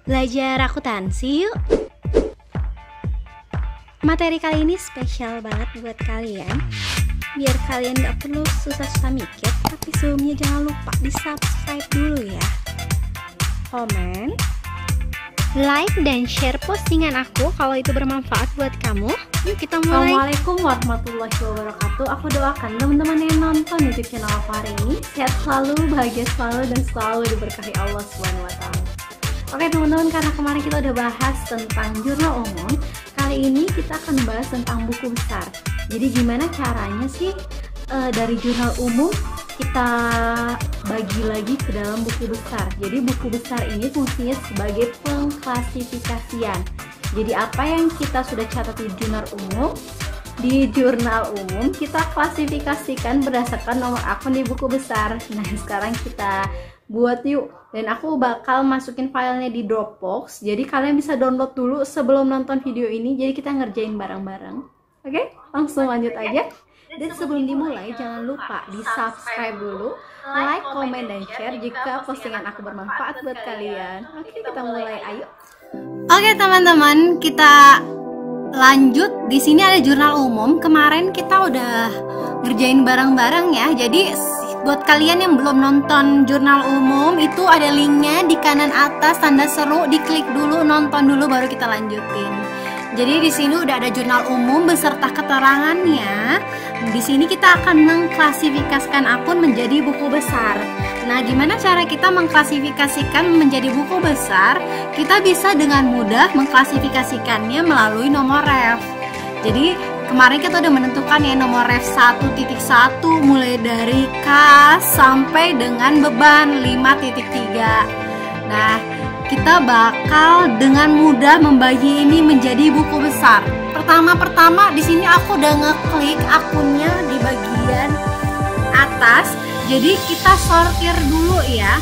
Belajar akuntansi yuk. Materi kali ini spesial banget buat kalian. Biar kalian gak perlu susah-susah mikir, tapi sebelumnya jangan lupa di subscribe dulu ya. Komen, like, dan share postingan aku kalau itu bermanfaat buat kamu. Yuk kita mulai. Assalamualaikum warahmatullahi wabarakatuh. Aku doakan teman-teman yang nonton YouTube channel aku hari ini sehat selalu, bahagia selalu, dan selalu diberkahi Allah SWT. Oke teman-teman, karena kemarin kita udah bahas tentang jurnal umum, kali ini kita akan bahas tentang buku besar. Jadi gimana caranya sih dari jurnal umum kita bagi lagi ke dalam buku besar. Jadi buku besar ini fungsinya sebagai pengklasifikasian. Jadi apa yang kita sudah catat di jurnal umum kita klasifikasikan berdasarkan nomor akun di buku besar. Nah sekarang kita buat yuk, dan aku bakal masukin filenya di Dropbox, jadi kalian bisa download dulu sebelum nonton video ini, jadi kita ngerjain bareng-bareng. Oke, langsung lanjut aja. Dan sebelum dimulai jangan lupa di subscribe dulu, like, komen, dan share jika postingan aku bermanfaat buat kalian. Oke, kita mulai, ayo. Oke teman-teman, kita lanjut. Di sini ada jurnal umum. Kemarin kita udah ngerjain bareng-bareng ya. Jadi buat kalian yang belum nonton jurnal umum, itu ada linknya di kanan atas tanda seru, diklik dulu, nonton dulu baru kita lanjutin. Jadi di sini udah ada jurnal umum beserta keterangannya. Di sini kita akan mengklasifikasikan akun menjadi buku besar. Nah, gimana cara kita mengklasifikasikan menjadi buku besar? Kita bisa dengan mudah mengklasifikasikannya melalui nomor ref. Jadi kemarin kita udah menentukan ya nomor ref 1.1 mulai dari kas sampai dengan beban 5.3. Nah, kita bakal dengan mudah membagi ini menjadi buku besar. Pertama di sini aku udah ngeklik akunnya di bagian atas. Jadi kita sortir dulu ya.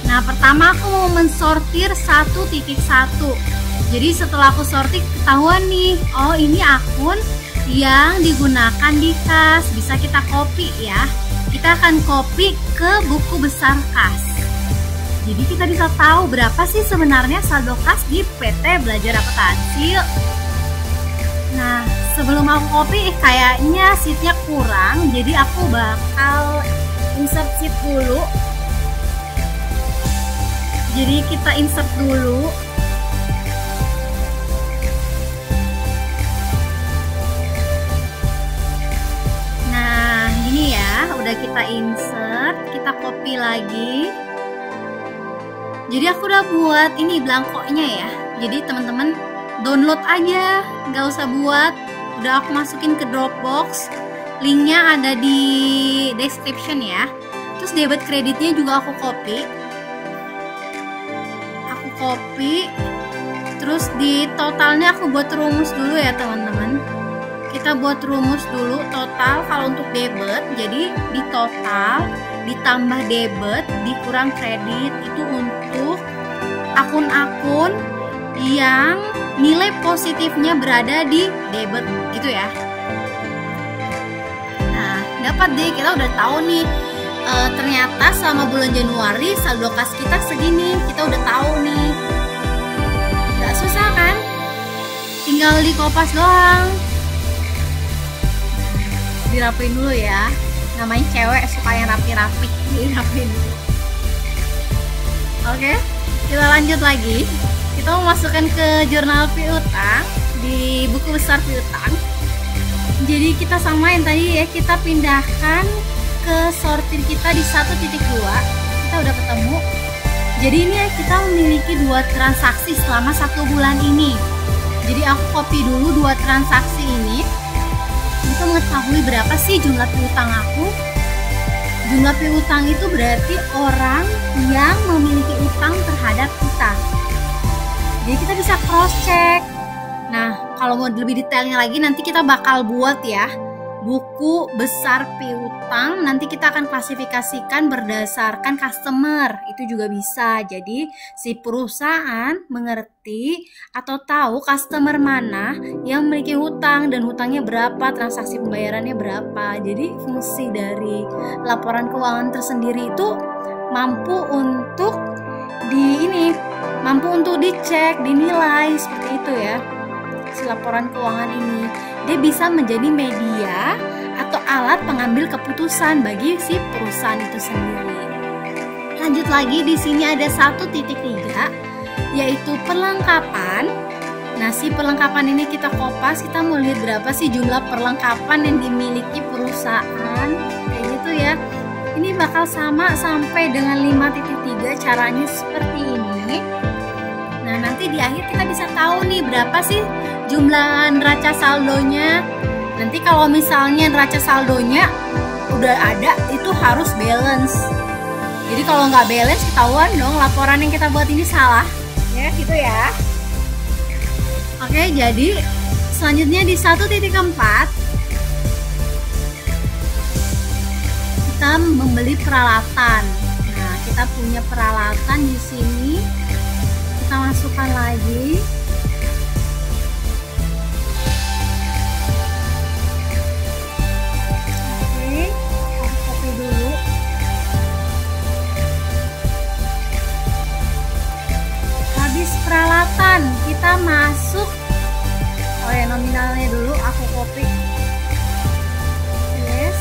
Nah, pertama aku mau mensortir 1.1. Jadi setelah aku sortir ketahuan nih, oh ini akun yang digunakan di kas. Bisa kita copy ya. Kita akan copy ke buku besar kas. Jadi kita bisa tahu berapa sih sebenarnya saldo kas di PT Belajar Akuntansi. Nah, sebelum aku copy kayaknya sheetnya kurang, jadi aku bakal insert sheet dulu. Jadi kita insert dulu. Nah, gini ya, udah kita insert, kita copy lagi. Jadi aku udah buat ini belangkonya ya. Jadi teman-teman download aja, nggak usah buat. Udah aku masukin ke Dropbox. Linknya ada di description ya. Terus debit kreditnya juga aku copy. Terus di totalnya aku buat rumus dulu ya teman-teman. Kita buat rumus dulu total kalau untuk debit. Jadi di total ditambah debit dikurang kredit, itu untuk akun-akun yang nilai positifnya berada di debit gitu ya. Nah, dapat deh, kita udah tahu nih ternyata selama bulan Januari saldo kas kita segini. Kita udah tahu nih, gak susah kan, tinggal di kopas doang. Dirapiin dulu ya, namanya cewek suka yang rapi-rapi, dirapiin dulu. Oke, kita lanjut lagi. Kita mau masukkan ke jurnal piutang di buku besar piutang. Jadi kita samain tadi ya, kita pindahkan ke sortir kita di 1.2. Kita udah ketemu. Jadi ini ya, kita memiliki 2 transaksi selama 1 bulan ini. Jadi aku copy dulu 2 transaksi ini untuk mengetahui berapa sih jumlah piutang aku. Jumlah piutang itu berarti orang yang memiliki utang terhadap kita. Jadi kita bisa cross check. Nah, kalau mau lebih detailnya lagi nanti kita bakal buat ya buku besar piutang. Nanti kita akan klasifikasikan berdasarkan customer. Itu juga bisa. Jadi si perusahaan mengerti atau tahu customer mana yang memiliki hutang dan hutangnya berapa, transaksi pembayarannya berapa. Jadi fungsi dari laporan keuangan tersendiri itu mampu untuk mampu untuk dicek, dinilai seperti itu ya. Si laporan keuangan ini dia bisa menjadi media atau alat pengambil keputusan bagi si perusahaan itu sendiri. Lanjut lagi, di sini ada 1.3 yaitu perlengkapan. Nah, si perlengkapan ini kita kopas, kita mau lihat berapa sih jumlah perlengkapan yang dimiliki perusahaan kayak gitu ya. Ini bakal sama sampai dengan 5.3, caranya seperti ini. Nah, nanti di akhir kita bisa tahu nih berapa sih jumlah neraca saldonya. Nanti kalau misalnya neraca saldonya udah ada, itu harus balance. Jadi kalau nggak balance, ketahuan dong laporan yang kita buat ini salah. Ya, gitu ya. Oke, jadi selanjutnya di 1.4 kita membeli peralatan. Nah, kita punya peralatan di sini. Kita masukkan lagi. Oke, harus copy dulu. Habis peralatan, kita masuk. Oh ya, nominalnya dulu aku copy. Yes.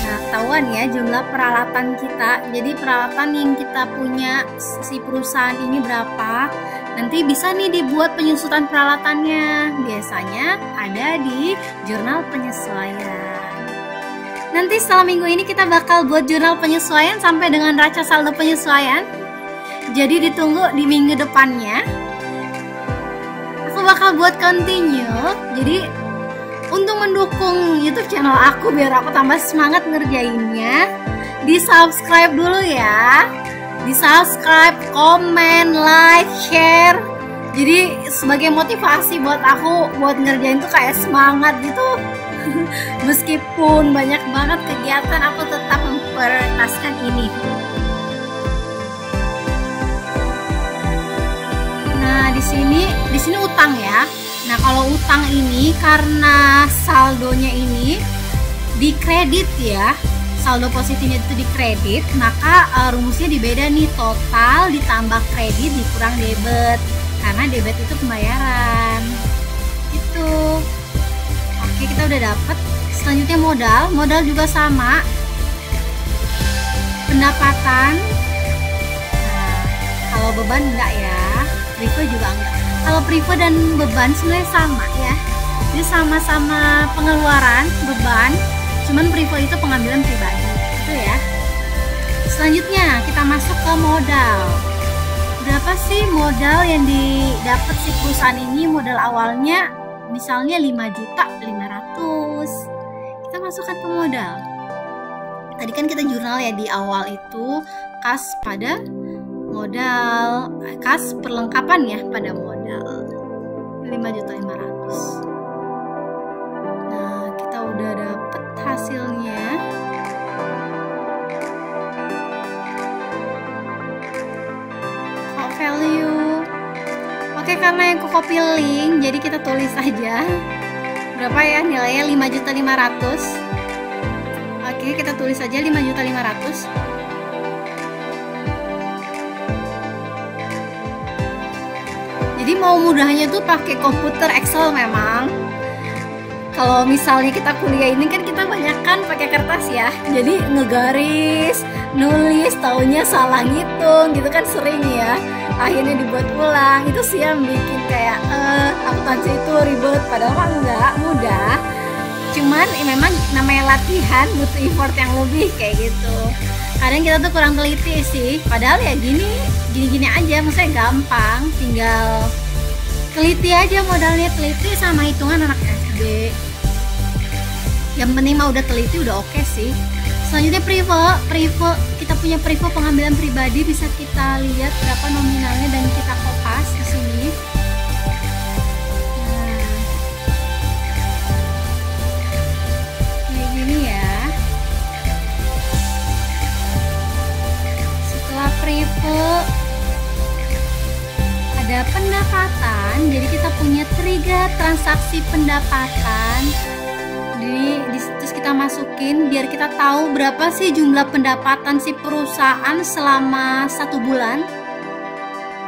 Nah, ketahuan ya jumlah peralatan kita. Jadi peralatan yang kita punya si perusahaan ini berapa. Nanti bisa nih dibuat penyusutan peralatannya. Biasanya ada di jurnal penyesuaian. Nanti setelah minggu ini kita bakal buat jurnal penyesuaian sampai dengan neraca saldo penyesuaian. Jadi ditunggu di minggu depannya. Aku bakal buat continue. Jadi untuk mendukung YouTube channel aku biar aku tambah semangat ngerjainnya, di subscribe dulu ya. Di subscribe, komen, like, share. Jadi sebagai motivasi buat aku buat ngerjain tuh kayak semangat gitu. Meskipun banyak banget kegiatan, aku tetap memprioritaskan ini. Nah, di sini utang ya. Nah, kalau utang ini karena saldonya ini dikredit ya, saldo positifnya itu dikredit, maka rumusnya dibeda nih, total ditambah kredit dikurang debit, karena debit itu pembayaran. Itu. Oke, kita udah dapet. Selanjutnya modal juga sama. Pendapatan. Nah, kalau beban enggak ya, privo juga enggak. Kalau privo dan beban sebenarnya sama ya. Ini sama-sama pengeluaran, beban, cuman privo itu pengambilan pribadi. Itu ya. Selanjutnya kita masuk ke modal. Berapa sih modal yang didapat si perusahaan ini? Modal awalnya misalnya 5.500.000. Kita masukkan ke modal. Tadi kan kita jurnal ya di awal itu kas pada modal, kas perlengkapan ya pada modal 5.500.000. Nah, kita udah dapet hasilnya. Kok value. Oke, karena yang aku copy link, jadi kita tulis aja berapa ya nilainya, 5.500.000. Oke, kita tulis aja 5.500.000. Jadi mau mudahnya tuh pakai komputer Excel memang. Kalau misalnya kita kuliah ini kan kita banyakkan pakai kertas ya. Jadi ngegaris, nulis, taunya salah ngitung gitu kan sering ya. Akhirnya dibuat ulang. Itu sih yang bikin kayak akuntansi itu ribet, padahal mah enggak, mudah. Cuman memang namanya latihan butuh effort yang lebih kayak gitu. Kadang kita tuh kurang teliti sih, padahal ya gini-gini aja, maksudnya gampang, tinggal teliti aja, modalnya teliti sama hitungan anak SD. Yang penting mah udah teliti udah oke sih. Selanjutnya privo, kita punya privo pengambilan pribadi, bisa kita lihat berapa nominalnya dan kita kopas di sini. Nah, kayak gini ya. Privo ada pendapatan, jadi kita punya trigger transaksi pendapatan di terus kita masukin biar kita tahu berapa sih jumlah pendapatan si perusahaan selama 1 bulan.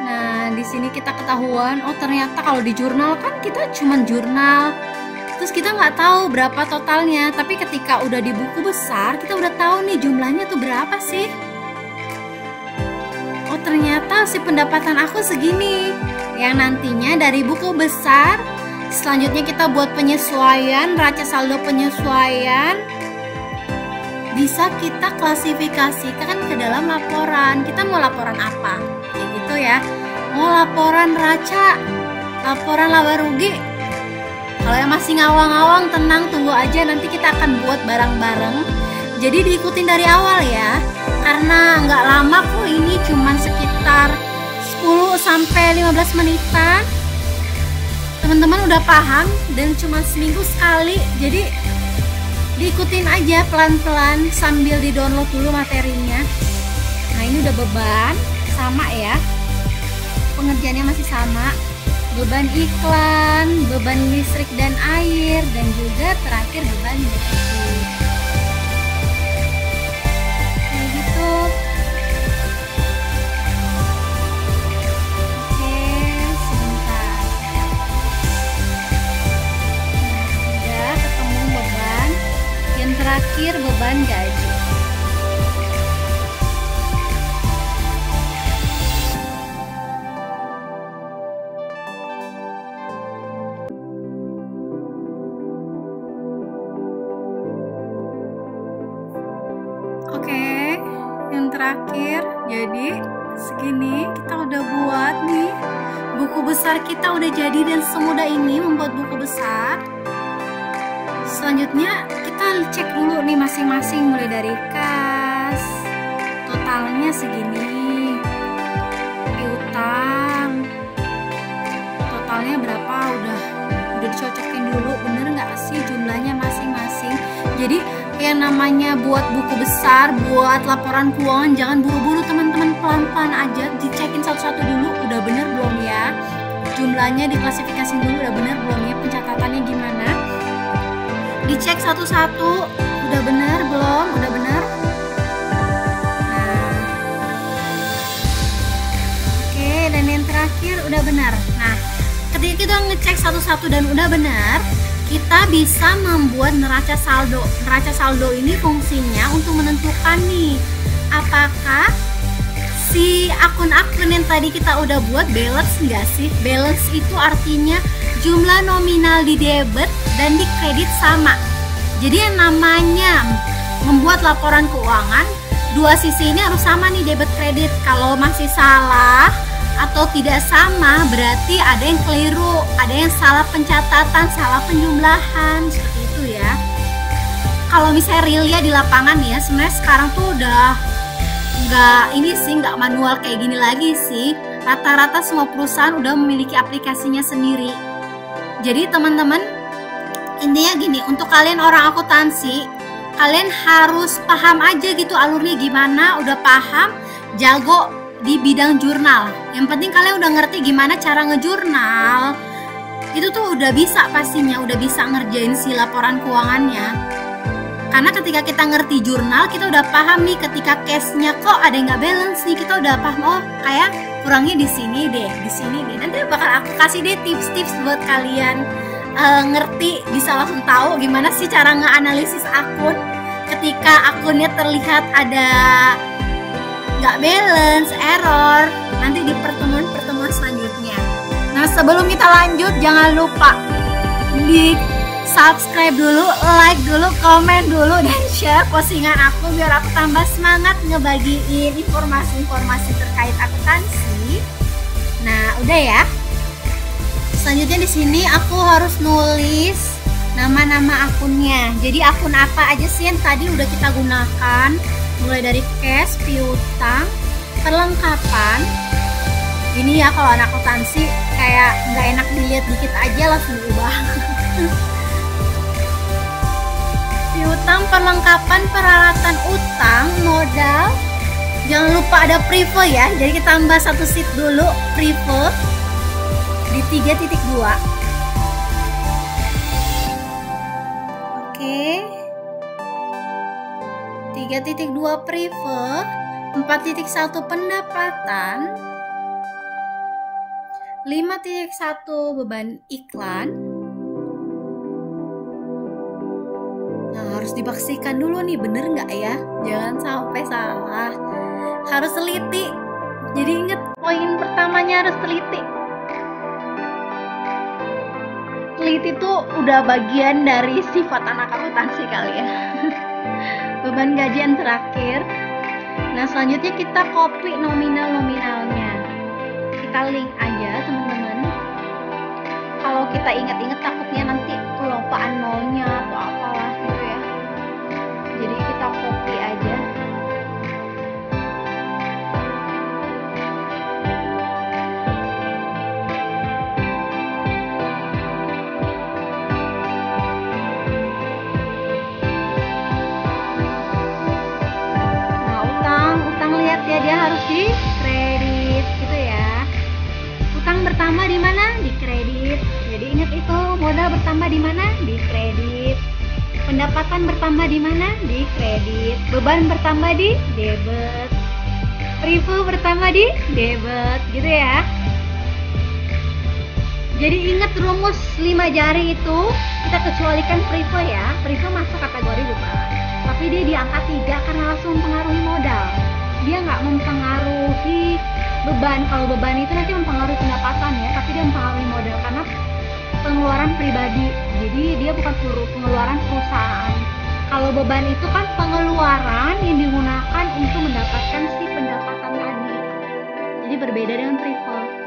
Nah, di sini kita ketahuan, oh ternyata kalau di jurnal kan kita cuman jurnal, terus kita nggak tahu berapa totalnya. Tapi ketika udah di buku besar, kita udah tahu nih jumlahnya tuh berapa sih. Oh ternyata si pendapatan aku segini. Yang nantinya dari buku besar, selanjutnya kita buat penyesuaian, neraca saldo penyesuaian, bisa kita klasifikasikan ke dalam laporan. Kita mau laporan apa? Kayak gitu ya. Mau laporan neraca, laporan laba rugi. Kalau yang masih ngawang-ngawang, tenang, tunggu aja, nanti kita akan buat bareng-bareng. Jadi diikutin dari awal ya, karena nggak lama kok, ini cuman sekitar 10-15 menitan. Teman-teman udah paham dan cuma seminggu sekali, jadi diikutin aja pelan-pelan sambil di-download dulu materinya. Nah ini udah beban, sama ya, pengerjaannya masih sama. Beban iklan, beban listrik dan air, dan juga terakhir beban listrik. Kayak gitu. Oke, sebentar. Nah, udah ketemu beban. Yang terakhir beban gaji. Oke, yang terakhir jadi segini kita udah buat nih. Buku besar kita udah jadi dan semudah ini membuat buku besar. Selanjutnya kita cek dulu nih masing-masing, mulai dari kas, totalnya segini, piutang, totalnya berapa, udah dicocokin dulu bener nggak sih jumlahnya masing-masing. Jadi yang namanya buat buku besar, buat laporan keuangan, jangan buru-buru teman-teman, pelan-pelan aja, dicekin satu-satu dulu, udah bener belum ya, jumlahnya diklasifikasi dulu, udah bener belum ya, pencatatannya gimana, dicek satu-satu, udah bener belum, udah bener. Nah, oke, dan yang terakhir udah benar. Nah, ketika kita ngecek satu-satu dan udah benar, kita bisa membuat neraca saldo. Neraca saldo ini fungsinya untuk menentukan nih, apakah si akun-akun yang tadi kita udah buat balance nggak sih? Balance itu artinya jumlah nominal di debit dan di kredit sama. Jadi yang namanya membuat laporan keuangan, dua sisi ini harus sama nih, debit kredit. Kalau masih salah atau tidak sama, berarti ada yang keliru, ada yang salah pencatatan, salah penjumlahan, seperti itu ya. Kalau misalnya realnya di lapangan ya, sebenarnya sekarang tuh udah nggak manual kayak gini lagi sih. Rata-rata semua perusahaan udah memiliki aplikasinya sendiri. Jadi teman-teman, intinya gini, untuk kalian orang akuntansi, kalian harus paham aja gitu alurnya gimana, udah paham, jago di bidang jurnal. Yang penting kalian udah ngerti gimana cara ngejurnal, itu tuh udah bisa pastinya, udah bisa ngerjain si laporan keuangannya. Karena ketika kita ngerti jurnal, kita udah paham nih ketika case-nya kok ada yang nggak balance nih, kita udah paham, oh kayak kurangnya di sini deh, di sini deh. Nanti bakal aku kasih deh tips-tips buat kalian ngerti, bisa langsung tahu gimana sih cara ngeanalisis akun ketika akunnya terlihat ada nggak balance, error, nanti di pertemuan selanjutnya. Nah sebelum kita lanjut, jangan lupa di subscribe dulu, like dulu, komen dulu, dan share postingan aku biar aku tambah semangat ngebagiin informasi-informasi terkait akuntansi. Nah udah ya. Selanjutnya di sini aku harus nulis nama-nama akunnya. Jadi akun apa aja sih yang tadi udah kita gunakan? Mulai dari cash, piutang, perlengkapan. Ini ya kalau anak akuntansi kayak nggak enak dilihat dikit aja langsung diubah. Piutang, perlengkapan, peralatan utang, modal. Jangan lupa ada prive ya. Jadi kita tambah satu sheet dulu, prive di 3.2. Oke, 3.2 prefer, 4.1 pendapatan, 5.1 beban iklan. Nah, harus dipastikan dulu nih, bener nggak ya? Jangan sampai salah. Harus teliti. Jadi inget, poin pertamanya harus teliti. Teliti tuh udah bagian dari sifat anak akuntansi kali ya. Beban gajian terakhir. Nah, selanjutnya kita copy nominalnya. Kita link aja teman-teman. Kalau kita ingat-ingat takutnya nanti kelupaan nolnya atau apalah gitu ya. Jadi kita copy aja. Dia harus di kredit gitu ya. Utang bertambah di mana? Di kredit. Jadi ingat itu, modal bertambah di mana? Di kredit. Pendapatan bertambah di mana? Di kredit. Beban bertambah di debit. Privo bertambah di debit gitu ya. Jadi ingat rumus 5 jari itu, kita kecualikan privo ya. Privo masuk kategori beban. Tapi dia di angka 3 karena langsung mempengaruhi modal. Dia nggak mempengaruhi beban. Kalau beban itu nanti mempengaruhi pendapatan ya, tapi dia mempengaruhi modal karena pengeluaran pribadi. Jadi dia bukan pengeluaran perusahaan. Kalau beban itu kan pengeluaran yang digunakan untuk mendapatkan si pendapatan tadi. Jadi berbeda dengan privo.